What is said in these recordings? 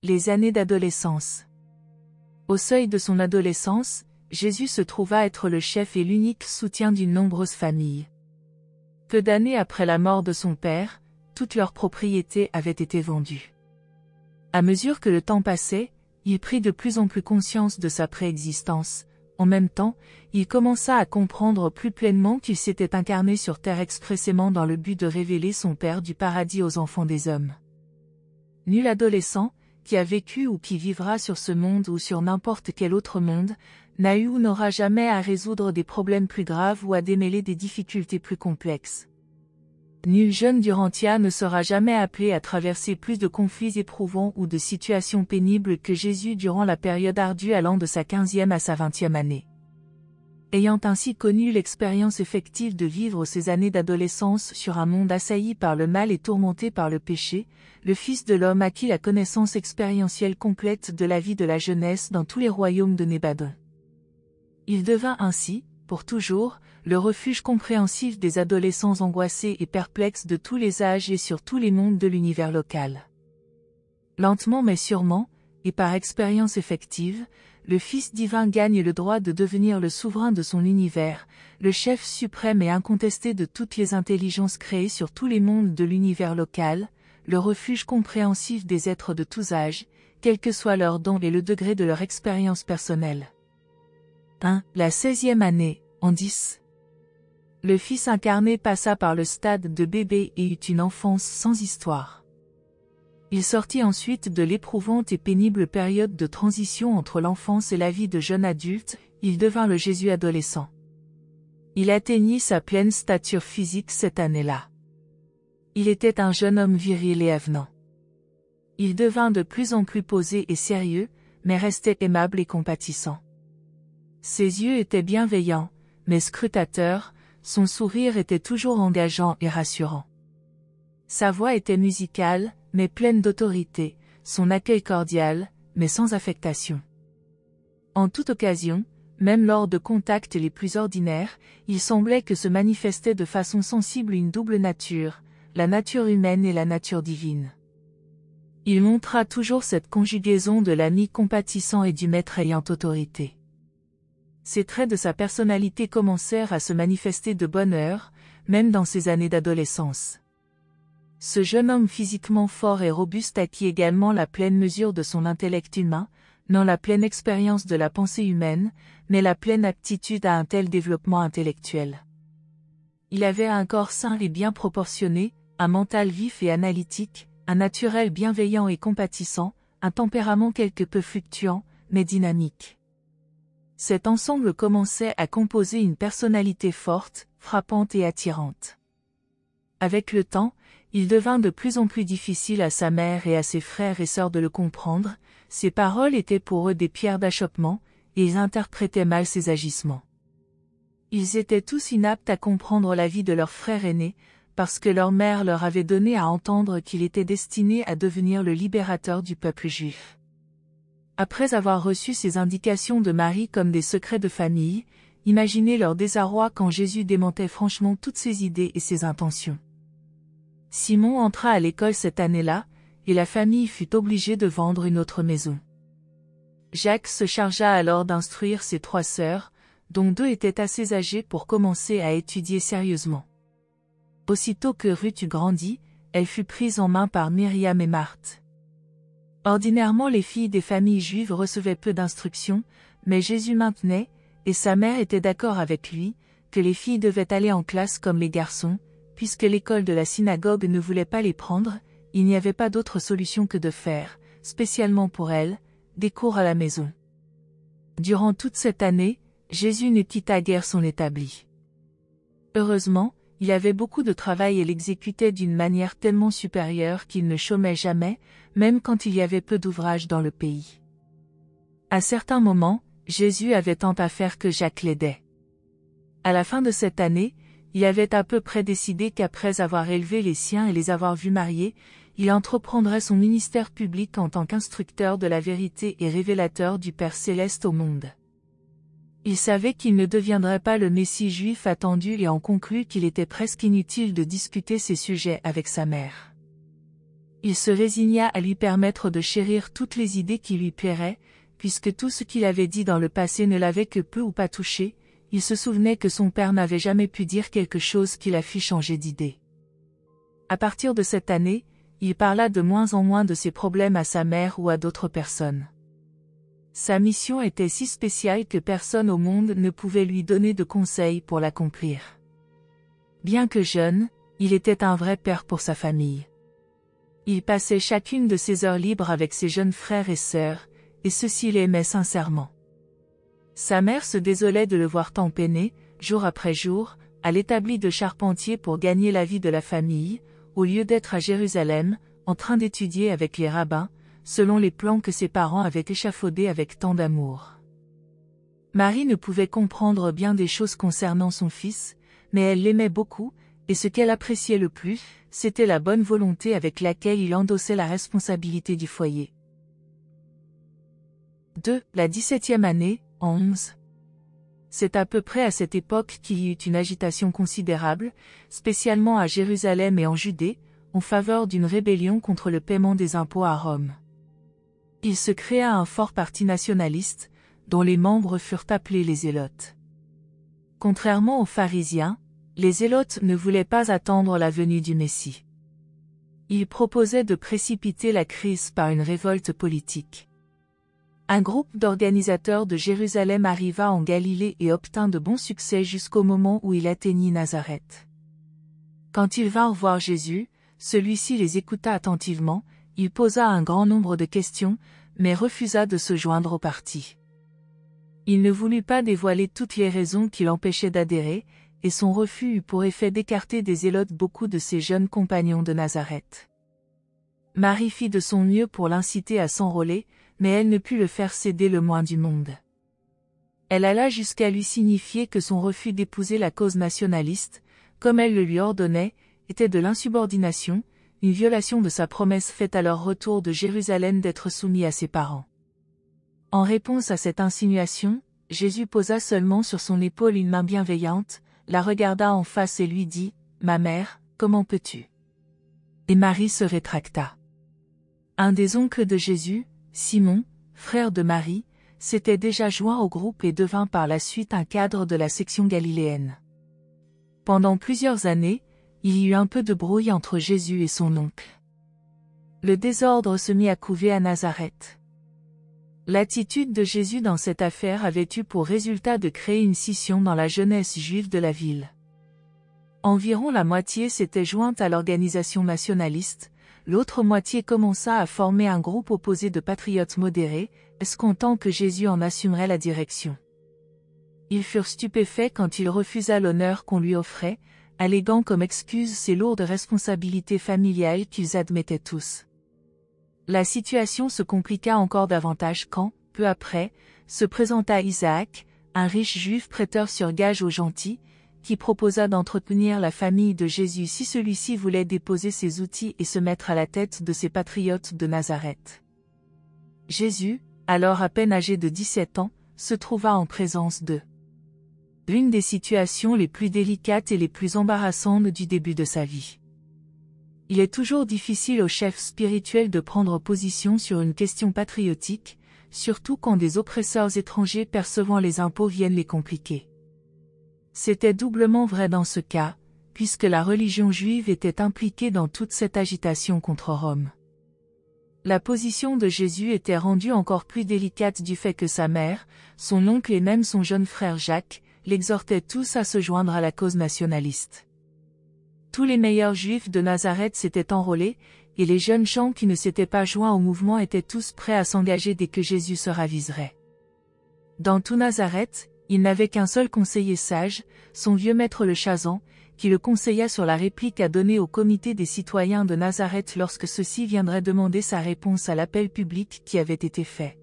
Les années d'adolescence. Au seuil de son adolescence, Jésus se trouva être le chef et l'unique soutien d'une nombreuse famille. Peu d'années après la mort de son père, toutes leurs propriétés avaient été vendues. À mesure que le temps passait, il prit de plus en plus conscience de sa préexistence. En même temps, il commença à comprendre plus pleinement qu'il s'était incarné sur terre expressément dans le but de révéler son Père du paradis aux enfants des hommes. Nul adolescent, qui a vécu ou qui vivra sur ce monde ou sur n'importe quel autre monde, n'a eu ou n'aura jamais à résoudre des problèmes plus graves ou à démêler des difficultés plus complexes. Nul jeune durantia ne sera jamais appelé à traverser plus de conflits éprouvants ou de situations pénibles que Jésus durant la période ardue allant de sa 15e à sa 20e année. Ayant ainsi connu l'expérience effective de vivre ces années d'adolescence sur un monde assailli par le mal et tourmenté par le péché, le Fils de l'homme acquit la connaissance expérientielle complète de la vie de la jeunesse dans tous les royaumes de Nébadon. Il devint ainsi, pour toujours, le refuge compréhensif des adolescents angoissés et perplexes de tous les âges et sur tous les mondes de l'univers local. Lentement mais sûrement, et par expérience effective, le Fils divin gagne le droit de devenir le souverain de son univers, le chef suprême et incontesté de toutes les intelligences créées sur tous les mondes de l'univers local, le refuge compréhensif des êtres de tous âges, quel que soit leur don et le degré de leur expérience personnelle. 1. La 16e année, en 10. Le Fils incarné passa par le stade de bébé et eut une enfance sans histoire. Il sortit ensuite de l'éprouvante et pénible période de transition entre l'enfance et la vie de jeune adulte, il devint le Jésus adolescent. Il atteignit sa pleine stature physique cette année-là. Il était un jeune homme viril et avenant. Il devint de plus en plus posé et sérieux, mais restait aimable et compatissant. Ses yeux étaient bienveillants, mais scrutateurs, son sourire était toujours engageant et rassurant. Sa voix était musicale, mais pleine d'autorité, son accueil cordial, mais sans affectation. En toute occasion, même lors de contacts les plus ordinaires, il semblait que se manifestait de façon sensible une double nature, la nature humaine et la nature divine. Il montra toujours cette conjugaison de l'ami compatissant et du maître ayant autorité. Ces traits de sa personnalité commencèrent à se manifester de bonne heure, même dans ses années d'adolescence. Ce jeune homme physiquement fort et robuste acquit également la pleine mesure de son intellect humain, non la pleine expérience de la pensée humaine, mais la pleine aptitude à un tel développement intellectuel. Il avait un corps sain et bien proportionné, un mental vif et analytique, un naturel bienveillant et compatissant, un tempérament quelque peu fluctuant, mais dynamique. Cet ensemble commençait à composer une personnalité forte, frappante et attirante. Avec le temps, il devint de plus en plus difficile à sa mère et à ses frères et sœurs de le comprendre, ses paroles étaient pour eux des pierres d'achoppement, et ils interprétaient mal ses agissements. Ils étaient tous inaptes à comprendre la vie de leur frère aîné, parce que leur mère leur avait donné à entendre qu'il était destiné à devenir le libérateur du peuple juif. Après avoir reçu ces indications de Marie comme des secrets de famille, imaginez leur désarroi quand Jésus démentait franchement toutes ses idées et ses intentions. Simon entra à l'école cette année-là, et la famille fut obligée de vendre une autre maison. Jacques se chargea alors d'instruire ses 3 sœurs, dont 2 étaient assez âgées pour commencer à étudier sérieusement. Aussitôt que Ruth eut grandi, elle fut prise en main par Myriam et Marthe. Ordinairement les filles des familles juives recevaient peu d'instruction, mais Jésus maintenait, et sa mère était d'accord avec lui, que les filles devaient aller en classe comme les garçons, puisque l'école de la synagogue ne voulait pas les prendre, il n'y avait pas d'autre solution que de faire, spécialement pour elles, des cours à la maison. Durant toute cette année, Jésus ne quitta guère son établi. Heureusement, il avait beaucoup de travail et l'exécutait d'une manière tellement supérieure qu'il ne chômait jamais, même quand il y avait peu d'ouvrages dans le pays. À certains moments, Jésus avait tant à faire que Jacques l'aidait. À la fin de cette année, il avait à peu près décidé qu'après avoir élevé les siens et les avoir vus mariés, il entreprendrait son ministère public en tant qu'instructeur de la vérité et révélateur du Père céleste au monde. Il savait qu'il ne deviendrait pas le Messie juif attendu et en conclut qu'il était presque inutile de discuter ces sujets avec sa mère. Il se résigna à lui permettre de chérir toutes les idées qui lui plairaient, puisque tout ce qu'il avait dit dans le passé ne l'avait que peu ou pas touché. Il se souvenait que son père n'avait jamais pu dire quelque chose qui la fit changer d'idée. À partir de cette année, il parla de moins en moins de ses problèmes à sa mère ou à d'autres personnes. Sa mission était si spéciale que personne au monde ne pouvait lui donner de conseils pour l'accomplir. Bien que jeune, il était un vrai père pour sa famille. Il passait chacune de ses heures libres avec ses jeunes frères et sœurs, et ceux-ci l'aimaient sincèrement. Sa mère se désolait de le voir tant peiner, jour après jour, à l'établi de charpentier pour gagner la vie de la famille, au lieu d'être à Jérusalem, en train d'étudier avec les rabbins, selon les plans que ses parents avaient échafaudés avec tant d'amour. Marie ne pouvait comprendre bien des choses concernant son fils, mais elle l'aimait beaucoup, et ce qu'elle appréciait le plus, c'était la bonne volonté avec laquelle il endossait la responsabilité du foyer. 2. La 17e année, en 11. C'est à peu près à cette époque qu'il y eut une agitation considérable, spécialement à Jérusalem et en Judée, en faveur d'une rébellion contre le paiement des impôts à Rome. Il se créa un fort parti nationaliste, dont les membres furent appelés les Zélotes. Contrairement aux pharisiens, les Zélotes ne voulaient pas attendre la venue du Messie. Ils proposaient de précipiter la crise par une révolte politique. Un groupe d'organisateurs de Jérusalem arriva en Galilée et obtint de bons succès jusqu'au moment où il atteignit Nazareth. Quand ils vinrent voir Jésus, celui-ci les écouta attentivement, il posa un grand nombre de questions, mais refusa de se joindre au parti. Il ne voulut pas dévoiler toutes les raisons qui l'empêchaient d'adhérer, et son refus eut pour effet d'écarter des Zélotes beaucoup de ses jeunes compagnons de Nazareth. Marie fit de son mieux pour l'inciter à s'enrôler, mais elle ne put le faire céder le moins du monde. Elle alla jusqu'à lui signifier que son refus d'épouser la cause nationaliste, comme elle le lui ordonnait, était de l'insubordination, une violation de sa promesse faite à leur retour de Jérusalem d'être soumis à ses parents. En réponse à cette insinuation, Jésus posa seulement sur son épaule une main bienveillante, la regarda en face et lui dit, « Ma mère, comment peux-tu » Et Marie se rétracta. Un des oncles de Jésus, Simon, frère de Marie, s'était déjà joint au groupe et devint par la suite un cadre de la section galiléenne. Pendant plusieurs années, il y eut un peu de brouille entre Jésus et son oncle. Le désordre se mit à couver à Nazareth. L'attitude de Jésus dans cette affaire avait eu pour résultat de créer une scission dans la jeunesse juive de la ville. Environ la moitié s'était jointe à l'organisation nationaliste, l'autre moitié commença à former un groupe opposé de patriotes modérés, escomptant que Jésus en assumerait la direction. Ils furent stupéfaits quand il refusa l'honneur qu'on lui offrait, alléguant comme excuse ses lourdes responsabilités familiales qu'ils admettaient tous. La situation se compliqua encore davantage quand, peu après, se présenta Isaac, un riche juif prêteur sur gage aux gentils, qui proposa d'entretenir la famille de Jésus si celui-ci voulait déposer ses outils et se mettre à la tête de ses patriotes de Nazareth. Jésus, alors à peine âgé de 17 ans, se trouva en présence de l'une des situations les plus délicates et les plus embarrassantes du début de sa vie. Il est toujours difficile au chef spirituel de prendre position sur une question patriotique, surtout quand des oppresseurs étrangers percevant les impôts viennent les compliquer. C'était doublement vrai dans ce cas, puisque la religion juive était impliquée dans toute cette agitation contre Rome. La position de Jésus était rendue encore plus délicate du fait que sa mère, son oncle et même son jeune frère Jacques, l'exhortaient tous à se joindre à la cause nationaliste. Tous les meilleurs juifs de Nazareth s'étaient enrôlés, et les jeunes gens qui ne s'étaient pas joints au mouvement étaient tous prêts à s'engager dès que Jésus se raviserait. Dans tout Nazareth, il n'avait qu'un seul conseiller sage, son vieux maître le Chazan, qui le conseilla sur la réplique à donner au comité des citoyens de Nazareth lorsque ceux-ci viendraient demander sa réponse à l'appel public qui avait été fait.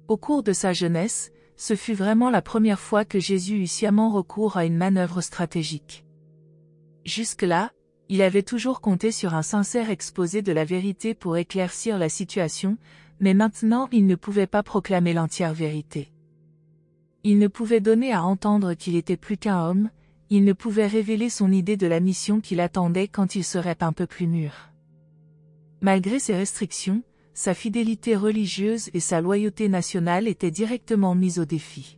Au cours de sa jeunesse, ce fut vraiment la première fois que Jésus eut sciemment recours à une manœuvre stratégique. Jusque-là, il avait toujours compté sur un sincère exposé de la vérité pour éclaircir la situation, mais maintenant il ne pouvait pas proclamer l'entière vérité. Il ne pouvait donner à entendre qu'il était plus qu'un homme, il ne pouvait révéler son idée de la mission qui l'attendait quand il serait un peu plus mûr. Malgré ses restrictions, sa fidélité religieuse et sa loyauté nationale étaient directement mises au défi.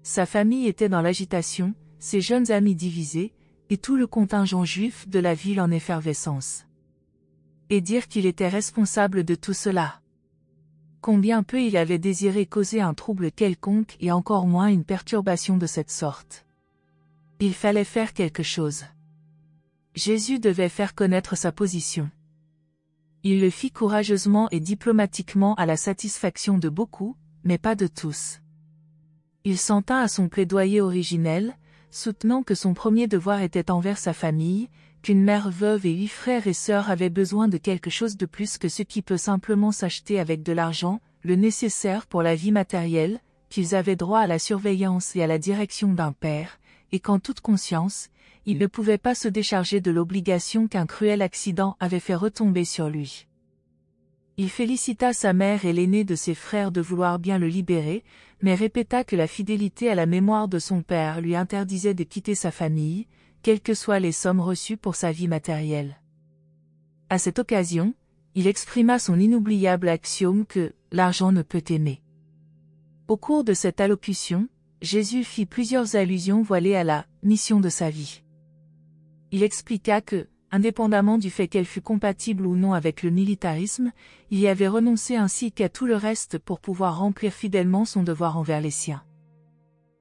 Sa famille était dans l'agitation, ses jeunes amis divisés, et tout le contingent juif de la ville en effervescence. Et dire qu'il était responsable de tout cela. Combien peu il avait désiré causer un trouble quelconque et encore moins une perturbation de cette sorte. Il fallait faire quelque chose. Jésus devait faire connaître sa position. Il le fit courageusement et diplomatiquement à la satisfaction de beaucoup, mais pas de tous. Il s'en tint à son plaidoyer originel, soutenant que son premier devoir était envers sa famille, qu'une mère veuve et 8 frères et sœurs avaient besoin de quelque chose de plus que ce qui peut simplement s'acheter avec de l'argent, le nécessaire pour la vie matérielle, qu'ils avaient droit à la surveillance et à la direction d'un père, et qu'en toute conscience, il ne pouvait pas se décharger de l'obligation qu'un cruel accident avait fait retomber sur lui. Il félicita sa mère et l'aîné de ses frères de vouloir bien le libérer, mais répéta que la fidélité à la mémoire de son père lui interdisait de quitter sa famille, quelles que soient les sommes reçues pour sa vie matérielle. À cette occasion, il exprima son inoubliable axiome que « l'argent ne peut aimer ». Au cours de cette allocution, Jésus fit plusieurs allusions voilées à la « mission de sa vie ». Il expliqua que, indépendamment du fait qu'elle fût compatible ou non avec le militarisme, il y avait renoncé ainsi qu'à tout le reste pour pouvoir remplir fidèlement son devoir envers les siens.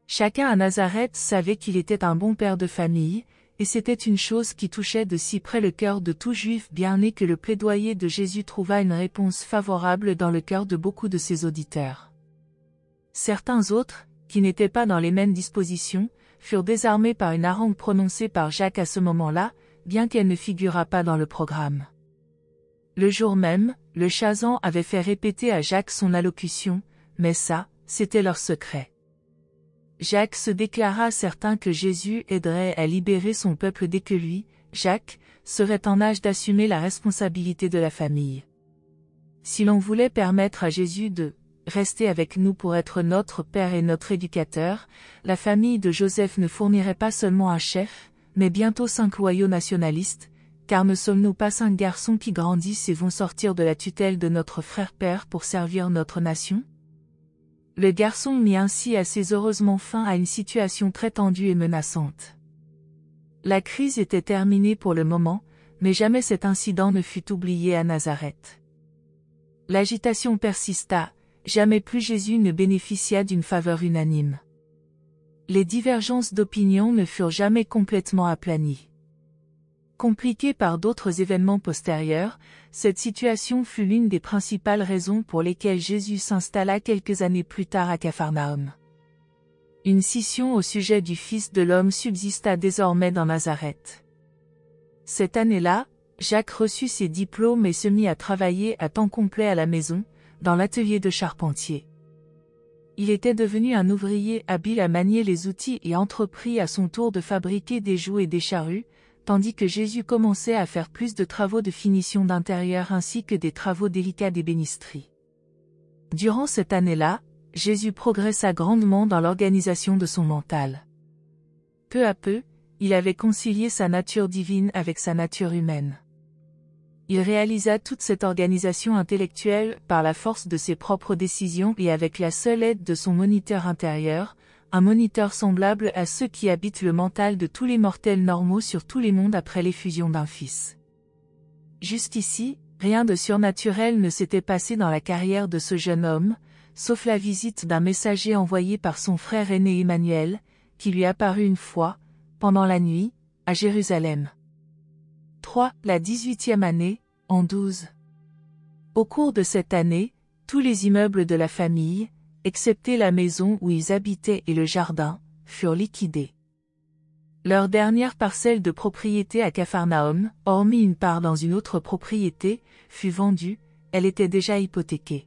Chacun à Nazareth savait qu'il était un bon père de famille, et c'était une chose qui touchait de si près le cœur de tout juif bien né que le plaidoyer de Jésus trouva une réponse favorable dans le cœur de beaucoup de ses auditeurs. Certains autres, qui n'étaient pas dans les mêmes dispositions, furent désarmés par une harangue prononcée par Jacques à ce moment-là, bien qu'elle ne figurât pas dans le programme. Le jour même, le Chazan avait fait répéter à Jacques son allocution, mais ça, c'était leur secret. Jacques se déclara certain que Jésus aiderait à libérer son peuple dès que lui, Jacques, serait en âge d'assumer la responsabilité de la famille. Si l'on voulait permettre à Jésus de rester avec nous pour être notre Père et notre éducateur, la famille de Joseph ne fournirait pas seulement un chef, mais bientôt 5 loyaux nationalistes, car ne sommes-nous pas 5 garçons qui grandissent et vont sortir de la tutelle de notre frère-père pour servir notre nation? Le garçon mit ainsi assez heureusement fin à une situation très tendue et menaçante. La crise était terminée pour le moment, mais jamais cet incident ne fut oublié à Nazareth. L'agitation persista, jamais plus Jésus ne bénéficia d'une faveur unanime. Les divergences d'opinion ne furent jamais complètement aplanies. Compliquée par d'autres événements postérieurs, cette situation fut l'une des principales raisons pour lesquelles Jésus s'installa quelques années plus tard à Capharnaüm. Une scission au sujet du Fils de l'homme subsista désormais dans Nazareth. Cette année-là, Jacques reçut ses diplômes et se mit à travailler à temps complet à la maison, dans l'atelier de charpentier. Il était devenu un ouvrier habile à manier les outils et entreprit à son tour de fabriquer des joues et des charrues, tandis que Jésus commençait à faire plus de travaux de finition d'intérieur ainsi que des travaux délicats d'ébénisterie. Durant cette année-là, Jésus progressa grandement dans l'organisation de son mental. Peu à peu, il avait concilié sa nature divine avec sa nature humaine. Il réalisa toute cette organisation intellectuelle par la force de ses propres décisions et avec la seule aide de son moniteur intérieur, un moniteur semblable à ceux qui habitent le mental de tous les mortels normaux sur tous les mondes après l'effusion d'un fils. Juste ici, rien de surnaturel ne s'était passé dans la carrière de ce jeune homme, sauf la visite d'un messager envoyé par son frère aîné Emmanuel, qui lui apparut une fois, pendant la nuit, à Jérusalem. 3. La 18e année, en 12. Au cours de cette année, tous les immeubles de la famille, excepté la maison où ils habitaient et le jardin, furent liquidés. Leur dernière parcelle de propriété à Capharnaüm, hormis une part dans une autre propriété, fut vendue, elle était déjà hypothéquée.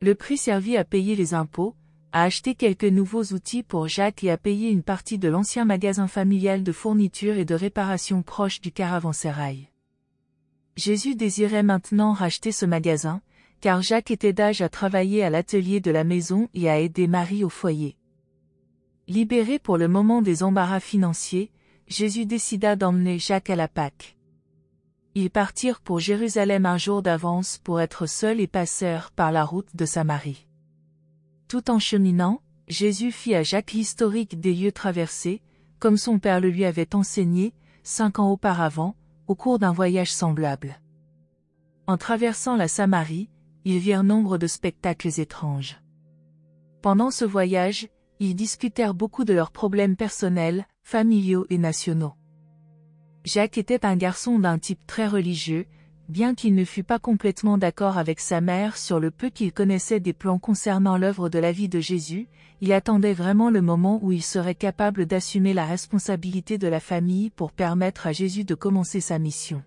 Le prix servit à payer les impôts, à acheter quelques nouveaux outils pour Jacques et à payer une partie de l'ancien magasin familial de fournitures et de réparations proche du caravansérail. Jésus désirait maintenant racheter ce magasin, car Jacques était d'âge à travailler à l'atelier de la maison et à aider Marie au foyer. Libéré pour le moment des embarras financiers, Jésus décida d'emmener Jacques à la Pâque. Ils partirent pour Jérusalem un jour d'avance pour être seuls et passèrent par la route de Samarie. Tout en cheminant, Jésus fit à Jacques l'historique des lieux traversés, comme son père le lui avait enseigné, 5 ans auparavant, au cours d'un voyage semblable. En traversant la Samarie, ils virent nombre de spectacles étranges. Pendant ce voyage, ils discutèrent beaucoup de leurs problèmes personnels, familiaux et nationaux. Jacques était un garçon d'un type très religieux, bien qu'il ne fût pas complètement d'accord avec sa mère sur le peu qu'il connaissait des plans concernant l'œuvre de la vie de Jésus, il attendait vraiment le moment où il serait capable d'assumer la responsabilité de la famille pour permettre à Jésus de commencer sa mission.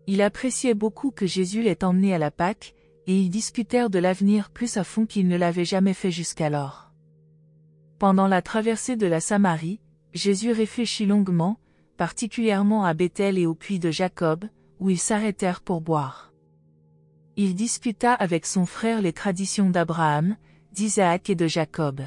Il appréciait beaucoup que Jésus l'ait emmené à la Pâque, et ils discutèrent de l'avenir plus à fond qu'ils ne l'avaient jamais fait jusqu'alors. Pendant la traversée de la Samarie, Jésus réfléchit longuement, particulièrement à Béthel et au puits de Jacob, où ils s'arrêtèrent pour boire. Il discuta avec son frère les traditions d'Abraham, d'Isaac et de Jacob.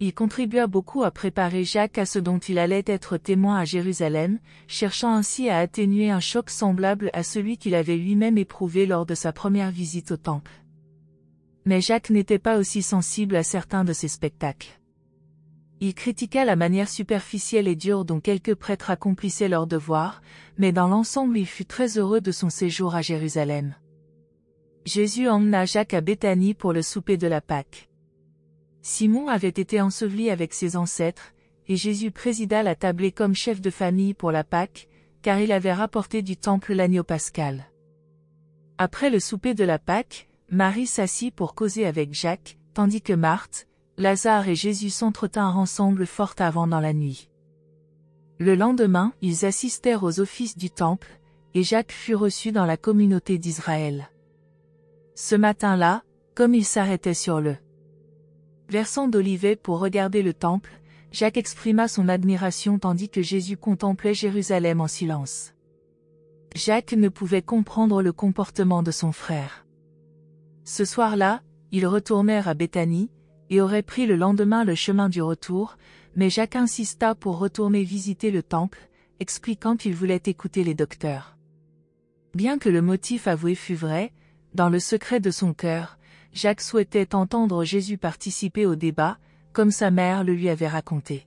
Il contribua beaucoup à préparer Jacques à ce dont il allait être témoin à Jérusalem, cherchant ainsi à atténuer un choc semblable à celui qu'il avait lui-même éprouvé lors de sa première visite au temple. Mais Jacques n'était pas aussi sensible à certains de ces spectacles. Il critiqua la manière superficielle et dure dont quelques prêtres accomplissaient leur devoir, mais dans l'ensemble il fut très heureux de son séjour à Jérusalem. Jésus emmena Jacques à Béthanie pour le souper de la Pâque. Simon avait été enseveli avec ses ancêtres, et Jésus présida la tablée comme chef de famille pour la Pâque, car il avait rapporté du temple l'agneau pascal. Après le souper de la Pâque, Marie s'assit pour causer avec Jacques, tandis que Marthe, Lazare et Jésus s'entretinrent ensemble fort avant dans la nuit. Le lendemain, ils assistèrent aux offices du temple, et Jacques fut reçu dans la communauté d'Israël. Ce matin-là, comme il s'arrêtait sur le versant d'Olivet pour regarder le temple, Jacques exprima son admiration tandis que Jésus contemplait Jérusalem en silence. Jacques ne pouvait comprendre le comportement de son frère. Ce soir-là, ils retournèrent à Béthanie, et auraient pris le lendemain le chemin du retour, mais Jacques insista pour retourner visiter le temple, expliquant qu'il voulait écouter les docteurs. Bien que le motif avoué fût vrai, dans le secret de son cœur, Jacques souhaitait entendre Jésus participer au débat, comme sa mère le lui avait raconté.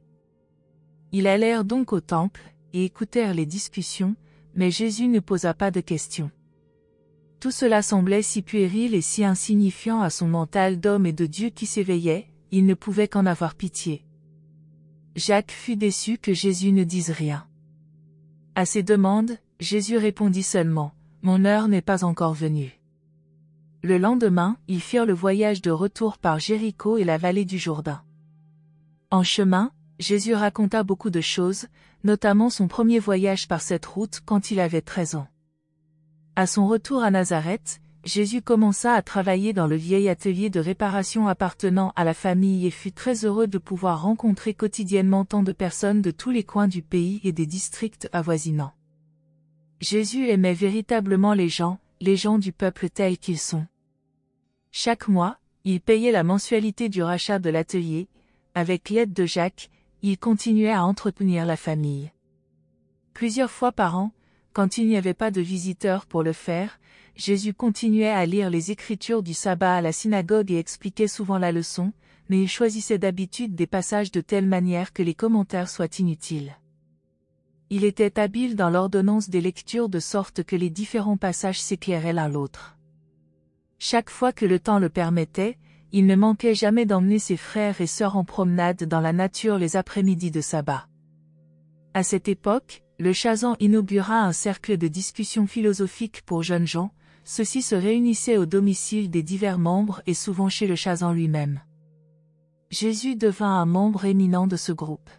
Ils allèrent donc au temple, et écoutèrent les discussions, mais Jésus ne posa pas de questions. Tout cela semblait si puéril et si insignifiant à son mental d'homme et de Dieu qui s'éveillait, il ne pouvait qu'en avoir pitié. Jacques fut déçu que Jésus ne dise rien. À ses demandes, Jésus répondit seulement, « Mon heure n'est pas encore venue. » Le lendemain, ils firent le voyage de retour par Jéricho et la vallée du Jourdain. En chemin, Jésus raconta beaucoup de choses, notamment son premier voyage par cette route quand il avait 13 ans. À son retour à Nazareth, Jésus commença à travailler dans le vieil atelier de réparation appartenant à la famille et fut très heureux de pouvoir rencontrer quotidiennement tant de personnes de tous les coins du pays et des districts avoisinants. Jésus aimait véritablement les gens du peuple tels qu'ils sont. Chaque mois, il payait la mensualité du rachat de l'atelier, avec l'aide de Jacques, il continuait à entretenir la famille. Plusieurs fois par an, quand il n'y avait pas de visiteurs pour le faire, Jésus continuait à lire les Écritures du sabbat à la synagogue et expliquait souvent la leçon, mais il choisissait d'habitude des passages de telle manière que les commentaires soient inutiles. Il était habile dans l'ordonnance des lectures de sorte que les différents passages s'éclairaient l'un l'autre. Chaque fois que le temps le permettait, il ne manquait jamais d'emmener ses frères et sœurs en promenade dans la nature les après-midi de sabbat. À cette époque, le Chazan inaugura un cercle de discussion philosophique pour jeunes gens, ceux-ci se réunissaient au domicile des divers membres et souvent chez le Chazan lui-même. Jésus devint un membre éminent de ce groupe.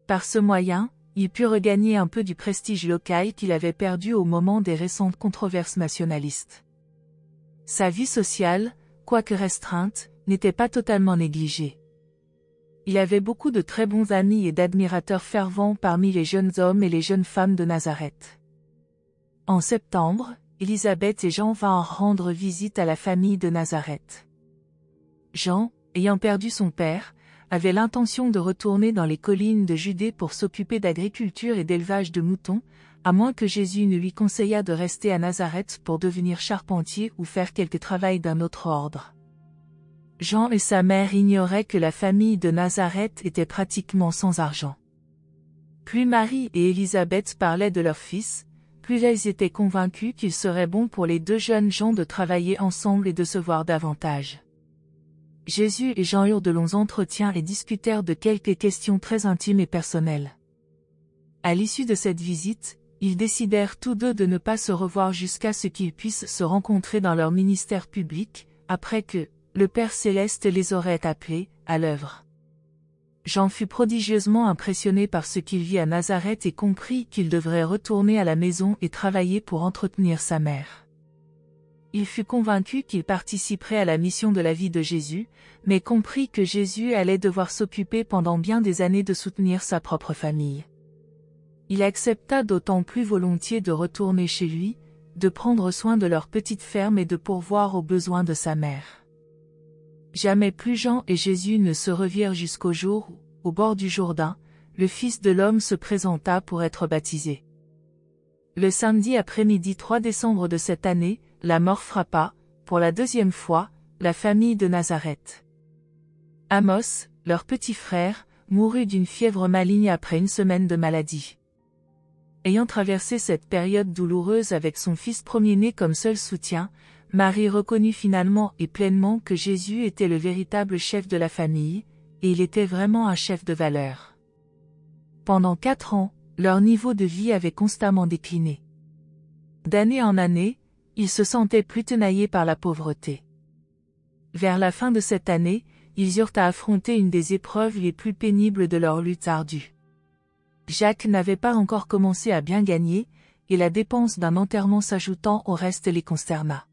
Par ce moyen, il put regagner un peu du prestige local qu'il avait perdu au moment des récentes controverses nationalistes. Sa vie sociale, quoique restreinte, n'était pas totalement négligée. Il avait beaucoup de très bons amis et d'admirateurs fervents parmi les jeunes hommes et les jeunes femmes de Nazareth. En septembre, Élisabeth et Jean vinrent rendre visite à la famille de Nazareth. Jean, ayant perdu son père, avait l'intention de retourner dans les collines de Judée pour s'occuper d'agriculture et d'élevage de moutons, à moins que Jésus ne lui conseillât de rester à Nazareth pour devenir charpentier ou faire quelque travail d'un autre ordre. Jean et sa mère ignoraient que la famille de Nazareth était pratiquement sans argent. Plus Marie et Élisabeth parlaient de leur fils, plus elles étaient convaincues qu'il serait bon pour les deux jeunes gens de travailler ensemble et de se voir davantage. Jésus et Jean eurent de longs entretiens et discutèrent de quelques questions très intimes et personnelles. À l'issue de cette visite, ils décidèrent tous deux de ne pas se revoir jusqu'à ce qu'ils puissent se rencontrer dans leur ministère public, après que le Père Céleste les aurait appelés à l'œuvre. Jean fut prodigieusement impressionné par ce qu'il vit à Nazareth et comprit qu'il devrait retourner à la maison et travailler pour entretenir sa mère. Il fut convaincu qu'il participerait à la mission de la vie de Jésus, mais comprit que Jésus allait devoir s'occuper pendant bien des années de soutenir sa propre famille. Il accepta d'autant plus volontiers de retourner chez lui, de prendre soin de leur petite ferme et de pourvoir aux besoins de sa mère. Jamais plus Jean et Jésus ne se revirent jusqu'au jour où, au bord du Jourdain, le Fils de l'homme se présenta pour être baptisé. Le samedi après-midi 3 décembre de cette année, la mort frappa, pour la deuxième fois, la famille de Nazareth. Amos, leur petit frère, mourut d'une fièvre maligne après une semaine de maladie. Ayant traversé cette période douloureuse avec son fils premier-né comme seul soutien, Marie reconnut finalement et pleinement que Jésus était le véritable chef de la famille, et il était vraiment un chef de valeur. Pendant 4 ans, leur niveau de vie avait constamment décliné. D'année en année, ils se sentaient plus tenaillés par la pauvreté. Vers la fin de cette année, ils eurent à affronter une des épreuves les plus pénibles de leur lutte ardue. Jacques n'avait pas encore commencé à bien gagner, et la dépense d'un enterrement s'ajoutant au reste les consterna.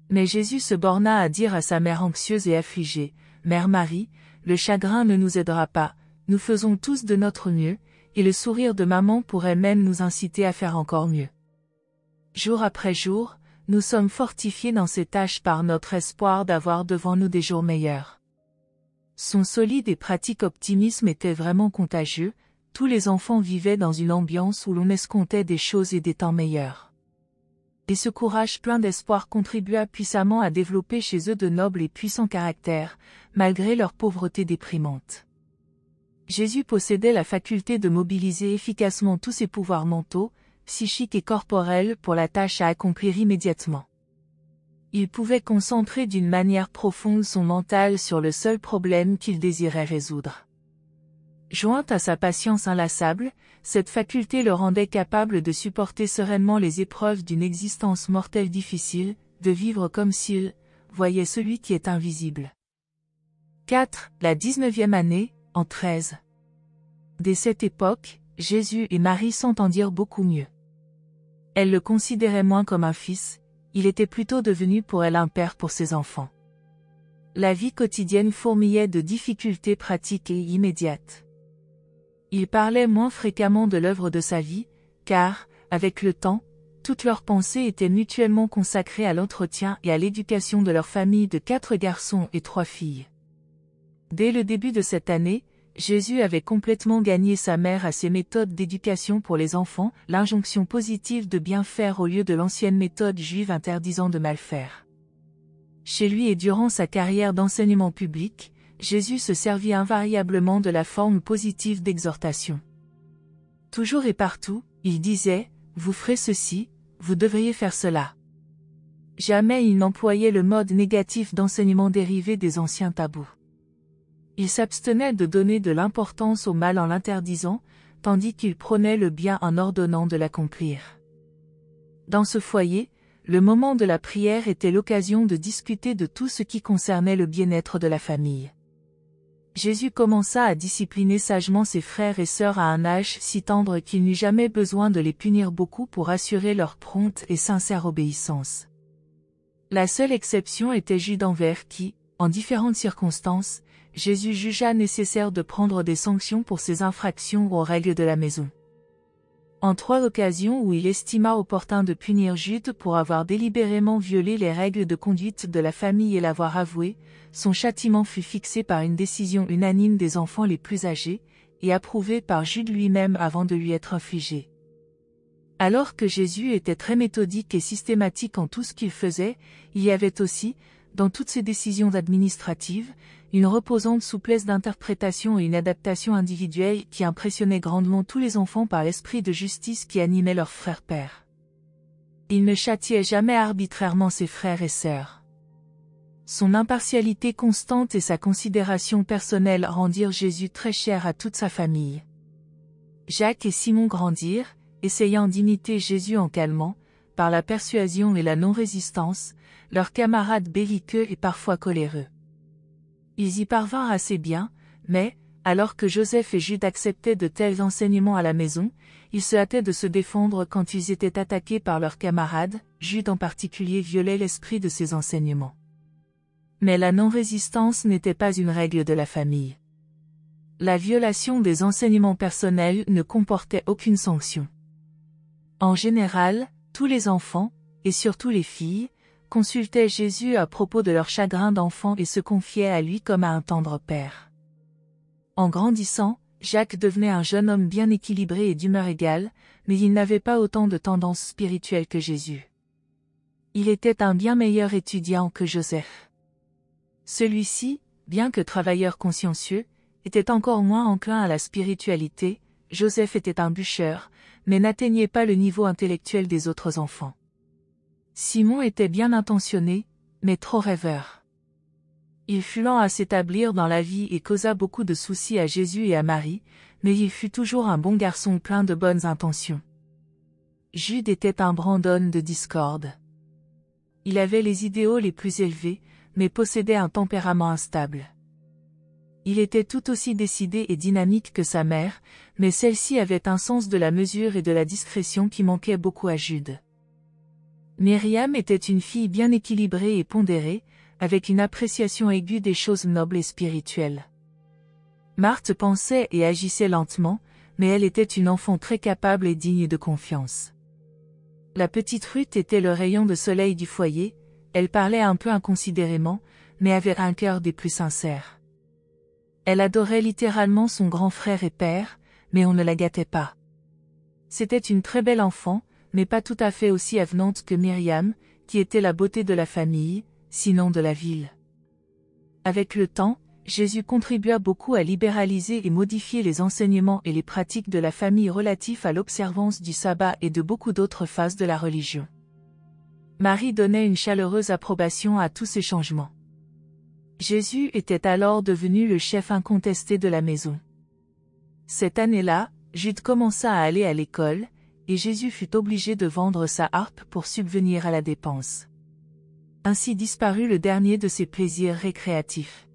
Mais Jésus se borna à dire à sa mère anxieuse et affligée, « Mère Marie, le chagrin ne nous aidera pas, nous faisons tous de notre mieux, et le sourire de maman pourrait même nous inciter à faire encore mieux. » Jour après jour, nous sommes fortifiés dans ces tâches par notre espoir d'avoir devant nous des jours meilleurs. Son solide et pratique optimisme était vraiment contagieux, tous les enfants vivaient dans une ambiance où l'on escomptait des choses et des temps meilleurs. Et ce courage plein d'espoir contribua puissamment à développer chez eux de nobles et puissants caractères, malgré leur pauvreté déprimante. Jésus possédait la faculté de mobiliser efficacement tous ses pouvoirs mentaux, psychiques et corporels pour la tâche à accomplir immédiatement. Il pouvait concentrer d'une manière profonde son mental sur le seul problème qu'il désirait résoudre. Jointe à sa patience inlassable, cette faculté le rendait capable de supporter sereinement les épreuves d'une existence mortelle difficile, de vivre comme s'il voyait celui qui est invisible. 4. La 19e année, en 13. Dès cette époque, Jésus et Marie s'entendirent beaucoup mieux. Elle le considérait moins comme un fils, il était plutôt devenu pour elle un père pour ses enfants. La vie quotidienne fourmillait de difficultés pratiques et immédiates. Ils parlaient moins fréquemment de l'œuvre de sa vie, car, avec le temps, toutes leurs pensées étaient mutuellement consacrées à l'entretien et à l'éducation de leur famille de 4 garçons et 3 filles. Dès le début de cette année, Jésus avait complètement gagné sa mère à ses méthodes d'éducation pour les enfants, l'injonction positive de bien faire au lieu de l'ancienne méthode juive interdisant de mal faire. Chez lui et durant sa carrière d'enseignement public, Jésus se servit invariablement de la forme positive d'exhortation. Toujours et partout, il disait, « Vous ferez ceci, vous devriez faire cela ». Jamais il n'employait le mode négatif d'enseignement dérivé des anciens tabous. Il s'abstenait de donner de l'importance au mal en l'interdisant, tandis qu'il prônait le bien en ordonnant de l'accomplir. Dans ce foyer, le moment de la prière était l'occasion de discuter de tout ce qui concernait le bien-être de la famille. Jésus commença à discipliner sagement ses frères et sœurs à un âge si tendre qu'il n'eut jamais besoin de les punir beaucoup pour assurer leur prompte et sincère obéissance. La seule exception était Jude envers qui, en différentes circonstances, Jésus jugea nécessaire de prendre des sanctions pour ses infractions aux règles de la maison. En 3 occasions où il estima opportun de punir Jude pour avoir délibérément violé les règles de conduite de la famille et l'avoir avoué, son châtiment fut fixé par une décision unanime des enfants les plus âgés, et approuvé par Jude lui-même avant de lui être infligé. Alors que Jésus était très méthodique et systématique en tout ce qu'il faisait, il y avait aussi, dans toutes ses décisions administratives, une reposante souplesse d'interprétation et une adaptation individuelle qui impressionnait grandement tous les enfants par l'esprit de justice qui animait leurs frères-pères. Il ne châtiait jamais arbitrairement ses frères et sœurs. Son impartialité constante et sa considération personnelle rendirent Jésus très cher à toute sa famille. Jacques et Simon grandirent, essayant d'imiter Jésus en calmant, par la persuasion et la non-résistance, leurs camarades belliqueux et parfois coléreux. Ils y parvinrent assez bien, mais, alors que Joseph et Jude acceptaient de tels enseignements à la maison, ils se hâtaient de se défendre quand ils étaient attaqués par leurs camarades. Jude en particulier violait l'esprit de ces enseignements. Mais la non-résistance n'était pas une règle de la famille. La violation des enseignements personnels ne comportait aucune sanction. En général, tous les enfants, et surtout les filles, consultaient Jésus à propos de leur chagrin d'enfant et se confiaient à lui comme à un tendre père. En grandissant, Jacques devenait un jeune homme bien équilibré et d'humeur égale, mais il n'avait pas autant de tendances spirituelles que Jésus. Il était un bien meilleur étudiant que Joseph. Celui-ci, bien que travailleur consciencieux, était encore moins enclin à la spiritualité. Joseph était un bûcheur, mais n'atteignait pas le niveau intellectuel des autres enfants. Simon était bien intentionné, mais trop rêveur. Il fut lent à s'établir dans la vie et causa beaucoup de soucis à Jésus et à Marie, mais il fut toujours un bon garçon plein de bonnes intentions. Jude était un Brandon de discorde. Il avait les idéaux les plus élevés, mais possédait un tempérament instable. Il était tout aussi décidé et dynamique que sa mère, mais celle-ci avait un sens de la mesure et de la discrétion qui manquait beaucoup à Jude. Myriam était une fille bien équilibrée et pondérée, avec une appréciation aiguë des choses nobles et spirituelles. Marthe pensait et agissait lentement, mais elle était une enfant très capable et digne de confiance. La petite Ruth était le rayon de soleil du foyer, elle parlait un peu inconsidérément, mais avait un cœur des plus sincères. Elle adorait littéralement son grand frère et père, mais on ne la gâtait pas. C'était une très belle enfant, mais pas tout à fait aussi avenante que Myriam, qui était la beauté de la famille, sinon de la ville. Avec le temps, Jésus contribua beaucoup à libéraliser et modifier les enseignements et les pratiques de la famille relatifs à l'observance du sabbat et de beaucoup d'autres phases de la religion. Marie donnait une chaleureuse approbation à tous ces changements. Jésus était alors devenu le chef incontesté de la maison. Cette année-là, Jude commença à aller à l'école, et Jésus fut obligé de vendre sa harpe pour subvenir à la dépense. Ainsi disparut le dernier de ses plaisirs récréatifs.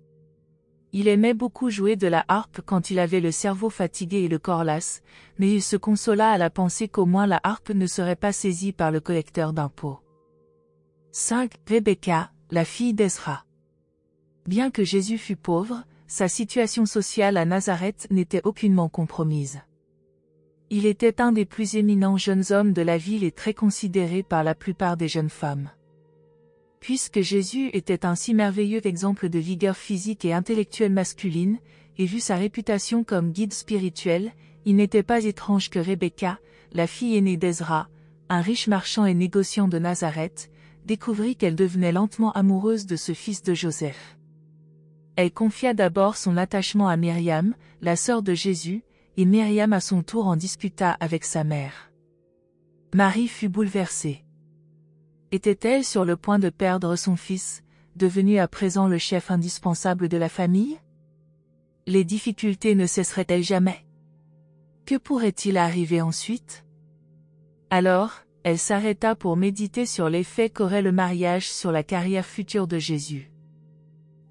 Il aimait beaucoup jouer de la harpe quand il avait le cerveau fatigué et le corps las, mais il se consola à la pensée qu'au moins la harpe ne serait pas saisie par le collecteur d'impôts. 5. Rebecca, la fille d'Ezra. Bien que Jésus fût pauvre, sa situation sociale à Nazareth n'était aucunement compromise. Il était un des plus éminents jeunes hommes de la ville et très considéré par la plupart des jeunes femmes. Puisque Jésus était un si merveilleux exemple de vigueur physique et intellectuelle masculine, et vu sa réputation comme guide spirituel, il n'était pas étrange que Rebecca, la fille aînée d'Ezra, un riche marchand et négociant de Nazareth, découvrit qu'elle devenait lentement amoureuse de ce fils de Joseph. Elle confia d'abord son attachement à Myriam, la sœur de Jésus, et Myriam à son tour en discuta avec sa mère. Marie fut bouleversée. Était-elle sur le point de perdre son fils, devenu à présent le chef indispensable de la famille? Les difficultés ne cesseraient-elles jamais? Que pourrait-il arriver ensuite? Alors, elle s'arrêta pour méditer sur l'effet qu'aurait le mariage sur la carrière future de Jésus.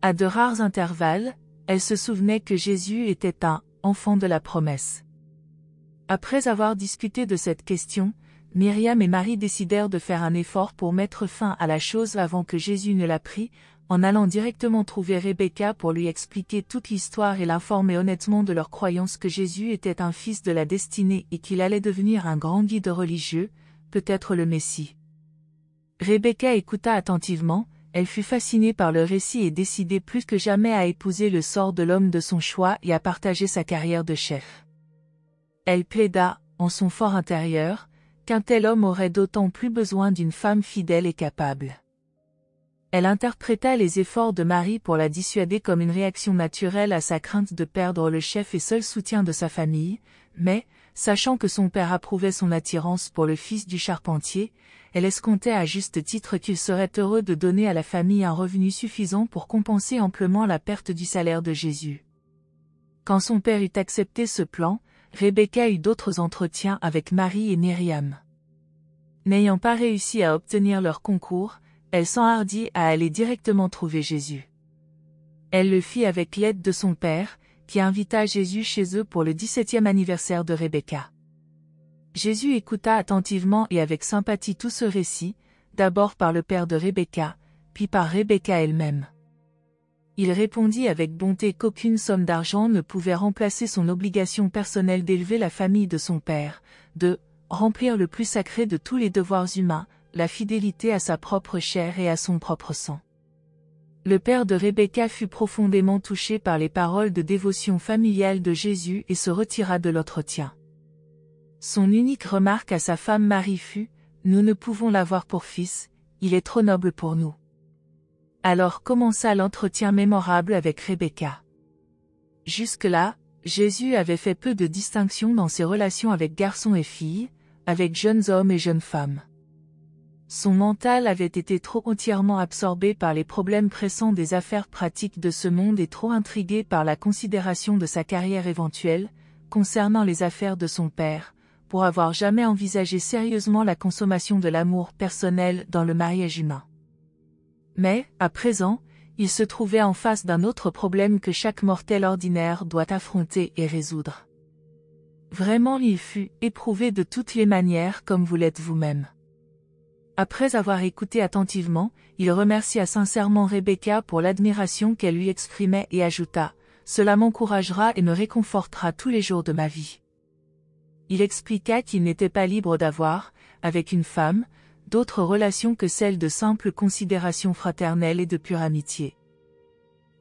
À de rares intervalles, elle se souvenait que Jésus était un « enfant de la promesse ». Après avoir discuté de cette question, Myriam et Marie décidèrent de faire un effort pour mettre fin à la chose avant que Jésus ne la prît, en allant directement trouver Rebecca pour lui expliquer toute l'histoire et l'informer honnêtement de leur croyance que Jésus était un fils de la destinée et qu'il allait devenir un grand guide religieux, peut-être le Messie. Rebecca écouta attentivement, elle fut fascinée par le récit et décidée plus que jamais à épouser le sort de l'homme de son choix et à partager sa carrière de chef. Elle plaida, en son fort intérieur, qu'un tel homme aurait d'autant plus besoin d'une femme fidèle et capable. Elle interpréta les efforts de Marie pour la dissuader comme une réaction naturelle à sa crainte de perdre le chef et seul soutien de sa famille, mais, sachant que son père approuvait son attirance pour le fils du charpentier, elle escomptait à juste titre qu'il serait heureux de donner à la famille un revenu suffisant pour compenser amplement la perte du salaire de Jésus. Quand son père eut accepté ce plan, Rebecca eut d'autres entretiens avec Marie et Myriam. N'ayant pas réussi à obtenir leur concours, elle s'enhardit à aller directement trouver Jésus. Elle le fit avec l'aide de son père, qui invita Jésus chez eux pour le 17e anniversaire de Rebecca. Jésus écouta attentivement et avec sympathie tout ce récit, d'abord par le père de Rebecca, puis par Rebecca elle-même. Il répondit avec bonté qu'aucune somme d'argent ne pouvait remplacer son obligation personnelle d'élever la famille de son père, de remplir le plus sacré de tous les devoirs humains, la fidélité à sa propre chair et à son propre sang. Le père de Rebecca fut profondément touché par les paroles de dévotion familiale de Jésus et se retira de l'entretien. Son unique remarque à sa femme Marie fut « Nous ne pouvons l'avoir pour fils, il est trop noble pour nous. » Alors commença l'entretien mémorable avec Rebecca. Jusque-là, Jésus avait fait peu de distinction dans ses relations avec garçons et filles, avec jeunes hommes et jeunes femmes. Son mental avait été trop entièrement absorbé par les problèmes pressants des affaires pratiques de ce monde et trop intrigué par la considération de sa carrière éventuelle, concernant les affaires de son père, pour avoir jamais envisagé sérieusement la consommation de l'amour personnel dans le mariage humain. Mais, à présent, il se trouvait en face d'un autre problème que chaque mortel ordinaire doit affronter et résoudre. Vraiment il fut éprouvé de toutes les manières comme vous l'êtes vous-même. Après avoir écouté attentivement, il remercia sincèrement Rebecca pour l'admiration qu'elle lui exprimait et ajouta « Cela m'encouragera et me réconfortera tous les jours de ma vie. » Il expliqua qu'il n'était pas libre d'avoir, avec une femme, d'autres relations que celles de simple considération fraternelle et de pure amitié.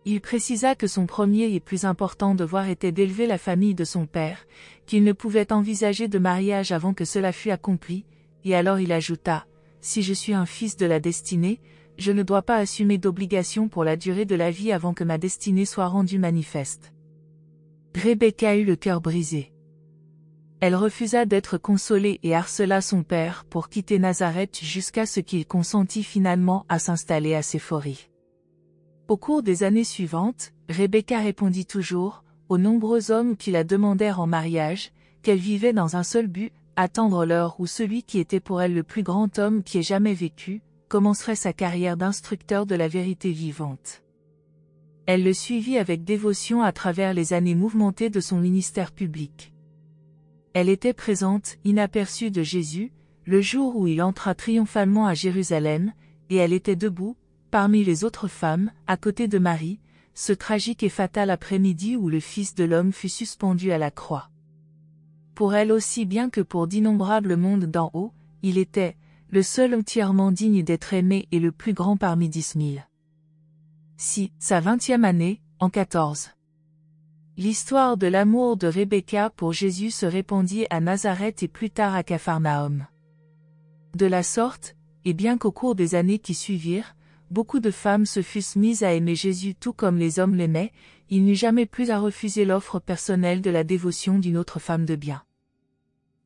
Il précisa que son premier et plus important devoir était d'élever la famille de son père, qu'il ne pouvait envisager de mariage avant que cela fût accompli, et alors il ajouta « Si je suis un fils de la destinée, je ne dois pas assumer d'obligation pour la durée de la vie avant que ma destinée soit rendue manifeste. » Rebecca eut le cœur brisé. Elle refusa d'être consolée et harcela son père pour quitter Nazareth jusqu'à ce qu'il consentît finalement à s'installer à Séphorie. Au cours des années suivantes, Rebecca répondit toujours, aux nombreux hommes qui la demandèrent en mariage, qu'elle vivait dans un seul but, attendre l'heure où celui qui était pour elle le plus grand homme qui ait jamais vécu, commencerait sa carrière d'instructeur de la vérité vivante. Elle le suivit avec dévotion à travers les années mouvementées de son ministère public. Elle était présente, inaperçue de Jésus, le jour où il entra triomphalement à Jérusalem, et elle était debout, parmi les autres femmes, à côté de Marie, ce tragique et fatal après-midi où le Fils de l'homme fut suspendu à la croix. Pour elle aussi bien que pour d'innombrables mondes d'en haut, il était, le seul entièrement digne d'être aimé et le plus grand parmi 10 000. Si, sa 20e année, en 14. L'histoire de l'amour de Rebecca pour Jésus se répandit à Nazareth et plus tard à Capharnaüm. De la sorte, et bien qu'au cours des années qui suivirent, beaucoup de femmes se fussent mises à aimer Jésus tout comme les hommes l'aimaient, il n'eut jamais plus à refuser l'offre personnelle de la dévotion d'une autre femme de bien.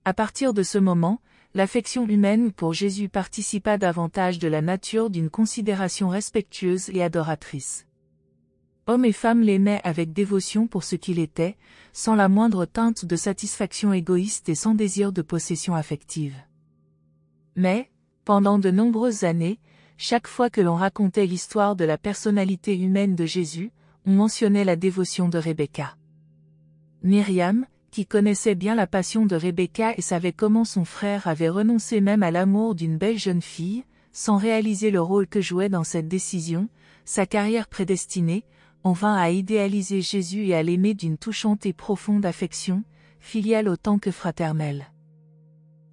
À partir de ce moment, l'affection humaine pour Jésus participa davantage de la nature d'une considération respectueuse et adoratrice. Hommes et femmes l'aimaient avec dévotion pour ce qu'il était, sans la moindre teinte de satisfaction égoïste et sans désir de possession affective. Mais, pendant de nombreuses années, chaque fois que l'on racontait l'histoire de la personnalité humaine de Jésus, on mentionnait la dévotion de Rebecca. Myriam, qui connaissait bien la passion de Rebecca et savait comment son frère avait renoncé même à l'amour d'une belle jeune fille, sans réaliser le rôle que jouait dans cette décision, sa carrière prédestinée, on vint à idéaliser Jésus et à l'aimer d'une touchante et profonde affection, filiale autant que fraternelle.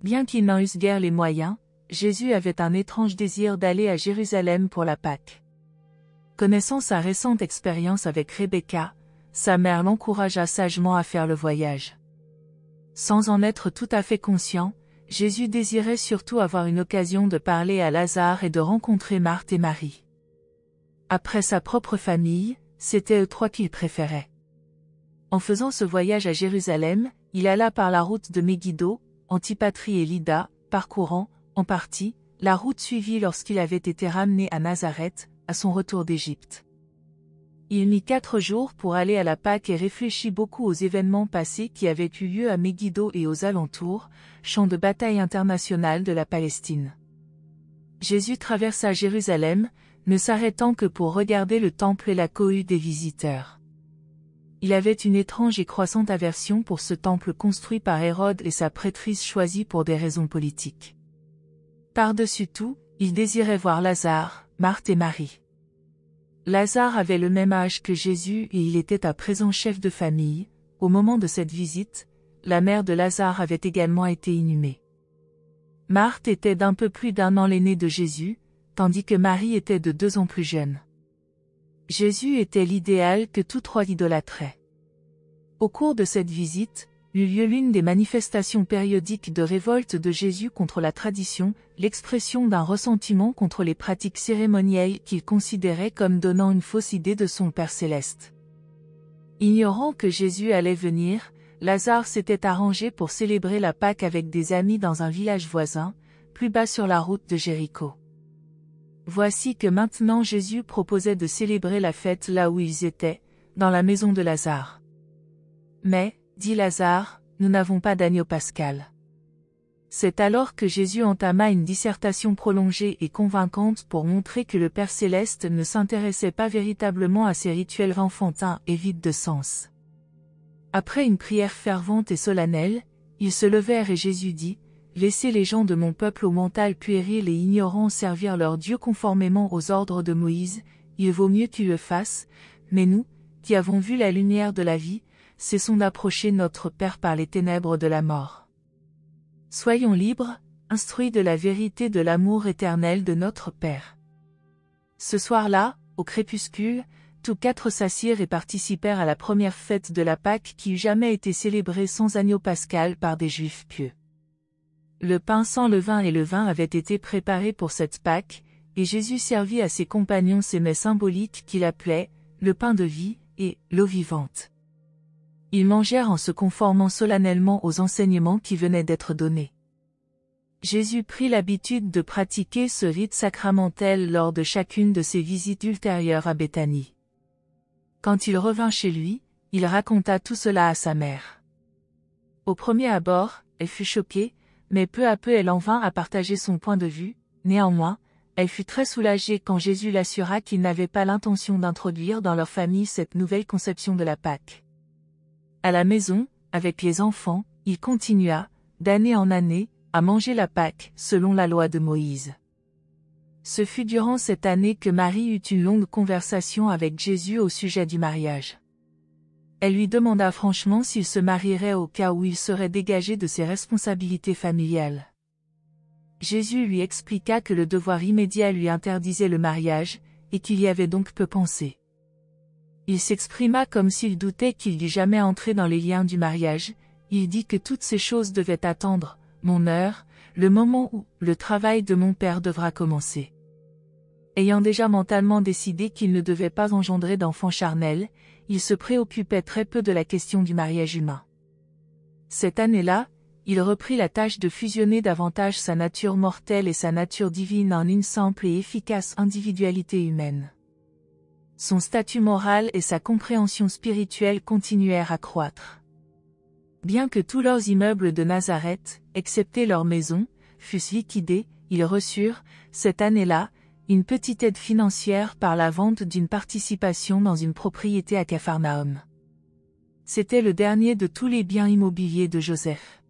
Bien qu'ils n'en eussent guère les moyens, Jésus avait un étrange désir d'aller à Jérusalem pour la Pâque. Connaissant sa récente expérience avec Rebecca, sa mère l'encouragea sagement à faire le voyage. Sans en être tout à fait conscient, Jésus désirait surtout avoir une occasion de parler à Lazare et de rencontrer Marthe et Marie. Après sa propre famille, c'était eux trois qu'il préférait. En faisant ce voyage à Jérusalem, il alla par la route de Megiddo, Antipatrie et Lydda, parcourant, en partie, la route suivie lorsqu'il avait été ramené à Nazareth, à son retour d'Égypte. Il mit 4 jours pour aller à la Pâque et réfléchit beaucoup aux événements passés qui avaient eu lieu à Megiddo et aux alentours, champ de bataille international de la Palestine. Jésus traversa Jérusalem, ne s'arrêtant que pour regarder le temple et la cohue des visiteurs. Il avait une étrange et croissante aversion pour ce temple construit par Hérode et sa prêtrise choisie pour des raisons politiques. Par-dessus tout, il désirait voir Lazare, Marthe et Marie. Lazare avait le même âge que Jésus et il était à présent chef de famille. Au moment de cette visite, la mère de Lazare avait également été inhumée. Marthe était d'un peu plus d'1 an l'aînée de Jésus, tandis que Marie était de 2 ans plus jeune. Jésus était l'idéal que tous trois idolâtraient. Au cours de cette visite, eut lieu l'une des manifestations périodiques de révolte de Jésus contre la tradition, l'expression d'un ressentiment contre les pratiques cérémonielles qu'il considérait comme donnant une fausse idée de son Père céleste. Ignorant que Jésus allait venir, Lazare s'était arrangé pour célébrer la Pâque avec des amis dans un village voisin, plus bas sur la route de Jéricho. Voici que maintenant Jésus proposait de célébrer la fête là où ils étaient, dans la maison de Lazare. Mais, dit Lazare, nous n'avons pas d'agneau pascal. C'est alors que Jésus entama une dissertation prolongée et convaincante pour montrer que le Père céleste ne s'intéressait pas véritablement à ces rituels enfantins et vides de sens. Après une prière fervente et solennelle, ils se levèrent et Jésus dit, « Laissez les gens de mon peuple au mental puéril et ignorant servir leur Dieu conformément aux ordres de Moïse, il vaut mieux qu'ils le fassent, mais nous, qui avons vu la lumière de la vie, cessons d'approcher notre Père par les ténèbres de la mort. Soyons libres, instruits de la vérité de l'amour éternel de notre Père. » Ce soir-là, au crépuscule, tous 4 s'assirent et participèrent à la première fête de la Pâque qui eût jamais été célébrée sans agneau pascal par des Juifs pieux. Le pain sans levain et le vin avaient été préparés pour cette Pâque, et Jésus servit à ses compagnons ces mets symboliques qu'il appelait « le pain de vie » et « l'eau vivante ». Ils mangèrent en se conformant solennellement aux enseignements qui venaient d'être donnés. Jésus prit l'habitude de pratiquer ce rite sacramentel lors de chacune de ses visites ultérieures à Béthanie. Quand il revint chez lui, il raconta tout cela à sa mère. Au premier abord, elle fut choquée, mais peu à peu elle en vint à partager son point de vue. Néanmoins, elle fut très soulagée quand Jésus l'assura qu'il n'avait pas l'intention d'introduire dans leur famille cette nouvelle conception de la Pâque. À la maison, avec les enfants, il continua, d'année en année, à manger la Pâque, selon la loi de Moïse. Ce fut durant cette année que Marie eut une longue conversation avec Jésus au sujet du mariage. Elle lui demanda franchement s'il se marierait au cas où il serait dégagé de ses responsabilités familiales. Jésus lui expliqua que le devoir immédiat lui interdisait le mariage, et qu'il y avait donc peu pensé. Il s'exprima comme s'il doutait qu'il dût jamais entrer dans les liens du mariage. Il dit que toutes ces choses devaient attendre, mon heure, le moment où le travail de mon Père devra commencer. Ayant déjà mentalement décidé qu'il ne devait pas engendrer d'enfant charnel, il se préoccupait très peu de la question du mariage humain. Cette année-là, il reprit la tâche de fusionner davantage sa nature mortelle et sa nature divine en une simple et efficace individualité humaine. Son statut moral et sa compréhension spirituelle continuèrent à croître. Bien que tous leurs immeubles de Nazareth, excepté leur maison, fussent liquidés, ils reçurent, cette année-là, une petite aide financière par la vente d'une participation dans une propriété à Capharnaüm. C'était le dernier de tous les biens immobiliers de Joseph.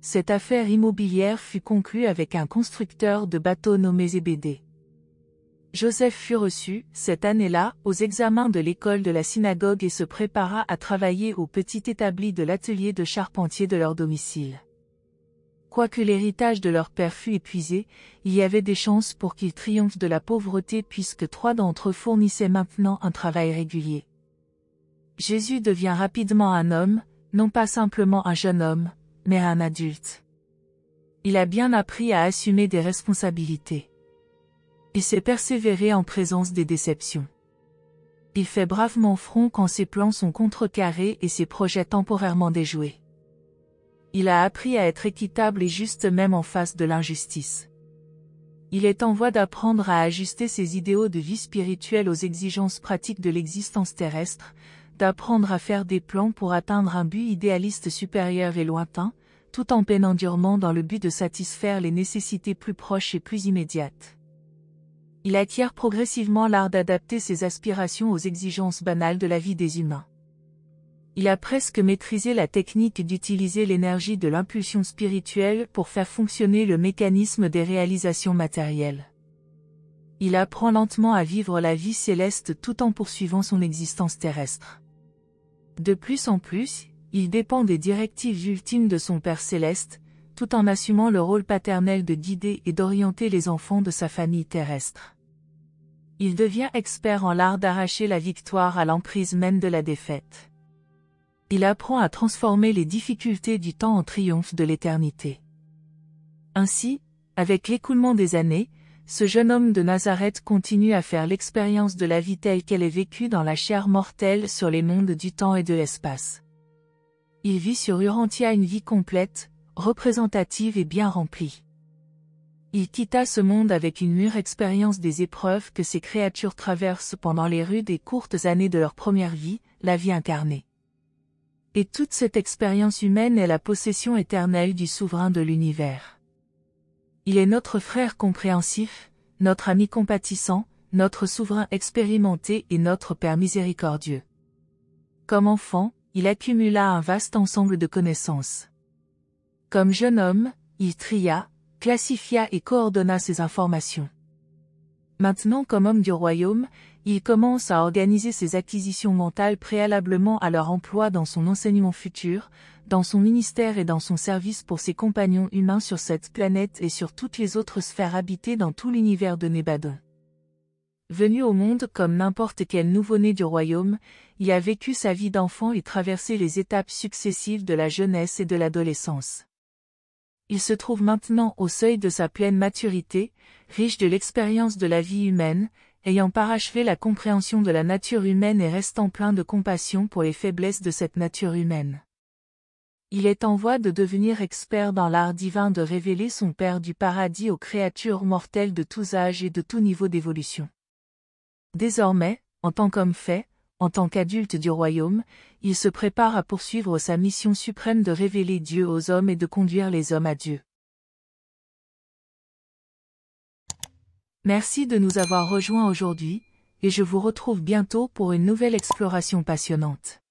Cette affaire immobilière fut conclue avec un constructeur de bateaux nommé Zébédée. Joseph fut reçu, cette année-là, aux examens de l'école de la synagogue et se prépara à travailler au petit établi de l'atelier de charpentier de leur domicile. Quoique l'héritage de leur père fût épuisé, il y avait des chances pour qu'ils triomphent de la pauvreté puisque 3 d'entre eux fournissaient maintenant un travail régulier. Jésus devient rapidement un homme, non pas simplement un jeune homme, mais un adulte. Il a bien appris à assumer des responsabilités. Il sait persévérer en présence des déceptions. Il fait bravement front quand ses plans sont contrecarrés et ses projets temporairement déjoués. Il a appris à être équitable et juste même en face de l'injustice. Il est en voie d'apprendre à ajuster ses idéaux de vie spirituelle aux exigences pratiques de l'existence terrestre, d'apprendre à faire des plans pour atteindre un but idéaliste supérieur et lointain, tout en peinant durement dans le but de satisfaire les nécessités plus proches et plus immédiates. Il acquiert progressivement l'art d'adapter ses aspirations aux exigences banales de la vie des humains. Il a presque maîtrisé la technique d'utiliser l'énergie de l'impulsion spirituelle pour faire fonctionner le mécanisme des réalisations matérielles. Il apprend lentement à vivre la vie céleste tout en poursuivant son existence terrestre. De plus en plus, il dépend des directives ultimes de son Père céleste, tout en assumant le rôle paternel de guider et d'orienter les enfants de sa famille terrestre. Il devient expert en l'art d'arracher la victoire à l'emprise même de la défaite. Il apprend à transformer les difficultés du temps en triomphe de l'éternité. Ainsi, avec l'écoulement des années, ce jeune homme de Nazareth continue à faire l'expérience de la vie telle qu'elle est vécue dans la chair mortelle sur les mondes du temps et de l'espace. Il vit sur Urantia une vie complète, représentative et bien remplie. Il quitta ce monde avec une mûre expérience des épreuves que ces créatures traversent pendant les rudes et courtes années de leur première vie, la vie incarnée. Et toute cette expérience humaine est la possession éternelle du souverain de l'univers. Il est notre frère compréhensif, notre ami compatissant, notre souverain expérimenté et notre Père miséricordieux. Comme enfant, il accumula un vaste ensemble de connaissances. Comme jeune homme, il tria, classifia et coordonna ces informations. Maintenant comme homme du royaume, il commence à organiser ses acquisitions mentales préalablement à leur emploi dans son enseignement futur, dans son ministère et dans son service pour ses compagnons humains sur cette planète et sur toutes les autres sphères habitées dans tout l'univers de Nébadon. Venu au monde comme n'importe quel nouveau-né du royaume, il a vécu sa vie d'enfant et traversé les étapes successives de la jeunesse et de l'adolescence. Il se trouve maintenant au seuil de sa pleine maturité, riche de l'expérience de la vie humaine, ayant parachevé la compréhension de la nature humaine et restant plein de compassion pour les faiblesses de cette nature humaine. Il est en voie de devenir expert dans l'art divin de révéler son Père du paradis aux créatures mortelles de tous âges et de tout niveau d'évolution. Désormais, en tant qu'homme fait, en tant qu'adulte du royaume, il se prépare à poursuivre sa mission suprême de révéler Dieu aux hommes et de conduire les hommes à Dieu. Merci de nous avoir rejoints aujourd'hui, et je vous retrouve bientôt pour une nouvelle exploration passionnante.